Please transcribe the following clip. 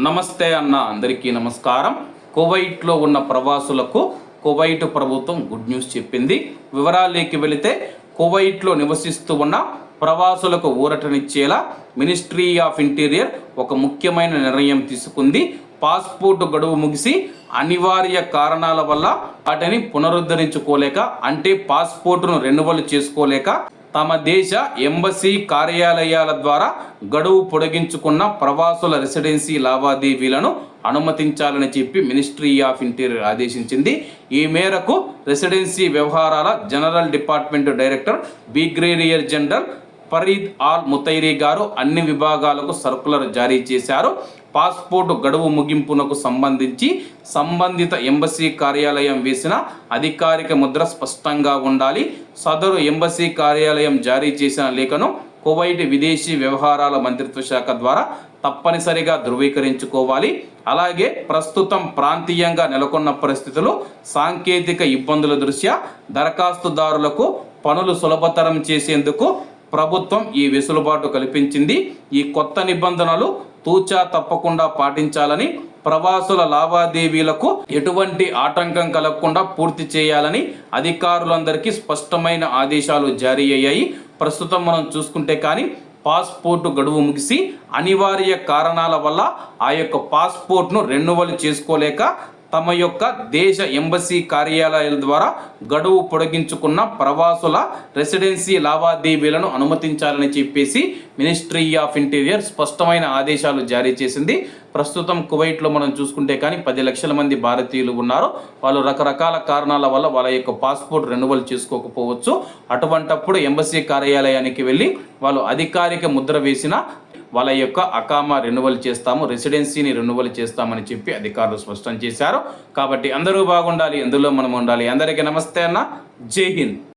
నమస్తే అన్న, అందరికీ నమస్కారం. కువైట్లో ఉన్న ప్రవాసులకు కువైట్ ప్రభుత్వం గుడ్ న్యూస్ చెప్పింది. వివరాల్లోకి వెళితే, కువైట్లో నివసిస్తూ ఉన్న ప్రవాసులకు ఊరటనిచ్చేలా మినిస్ట్రీ ఆఫ్ ఇంటీరియర్ ఒక ముఖ్యమైన నిర్ణయం తీసుకుంది. పాస్పోర్ట్ గడువు ముగిసి అనివార్య కారణాల వల్ల వాటిని పునరుద్ధరించుకోలేక, అంటే పాస్పోర్టును రెన్యువల్ చేసుకోలేక తమ దేశ ఎంబసీ కార్యాలయాల ద్వారా గడువు పొడిగించుకున్న ప్రవాసుల రెసిడెన్సీ లావాదేవీలను అనుమతించాలని చెప్పి మినిస్ట్రీ ఆఫ్ ఇంటీరియర్ ఆదేశించింది. ఈ మేరకు రెసిడెన్సీ వ్యవహారాల general department director brigadier general Fareed Al Mutairi గారు అన్ని విభాగాలకు సర్కులర్ జారీ చేశారు. పాస్పోర్టు గడువు ముగింపునకు సంబంధించి సంబంధిత ఎంబసీ కార్యాలయం వేసిన అధికారిక ముద్ర స్పష్టంగా ఉండాలి. సదరు ఎంబసీ కార్యాలయం జారీ చేసిన లేఖను కువైట్ విదేశీ వ్యవహారాల మంత్రిత్వ శాఖ ద్వారా తప్పనిసరిగా ధృవీకరించుకోవాలి. అలాగే ప్రస్తుతం ప్రాంతీయంగా నెలకొన్న పరిస్థితులు, సాంకేతిక ఇబ్బందుల దృష్ట్యా దరఖాస్తుదారులకు పనులు సులభతరం చేసేందుకు ప్రభుత్వం ఈ వెసులుబాటు కల్పించింది. ఈ కొత్త నిబంధనలు తూచా తప్పకుండా పాటించాలని, ప్రవాసుల లావాదేవీలకు ఎటువంటి ఆటంకం కలగకుండా పూర్తి చేయాలని అధికారులందరికీ స్పష్టమైన ఆదేశాలు జారీ అయ్యాయి. ప్రస్తుతం మనం చూసుకుంటే కానీ పాస్పోర్టు గడువు ముగిసి అనివార్య కారణాల వల్ల ఆ యొక్క పాస్పోర్ట్ను రెన్యువల్ చేసుకోలేక తమ యొక్క దేశ ఎంబసీ కార్యాలయాల ద్వారా గడువు పొడిగించుకున్న ప్రవాసుల రెసిడెన్సీ లావాదేవీలను అనుమతించాలని చెప్పేసి మినిస్ట్రీ ఆఫ్ ఇంటీరియర్ స్పష్టమైన ఆదేశాలు జారీ చేసింది. ప్రస్తుతం కువైట్లో మనం చూసుకుంటే కానీ 10 లక్షల మంది భారతీయులు ఉన్నారు. వాళ్ళు రకరకాల కారణాల వల్ల వాళ్ళ యొక్క పాస్పోర్ట్ రెన్యువల్ చేసుకోకపోవచ్చు. అటువంటప్పుడు ఎంబసీ కార్యాలయానికి వెళ్ళి వాళ్ళు అధికారిక ముద్ర వేసిన వాళ్ళ యొక్క అకామా రెన్యువల్ చేస్తాము, రెసిడెన్సీని రెన్యువల్ చేస్తామని చెప్పి అధికారులు స్పష్టం చేశారు. కాబట్టి అందరూ బాగుండాలి, ఎందులో మనం ఉండాలి. అందరికీ నమస్తే అన్న, జై హింద్.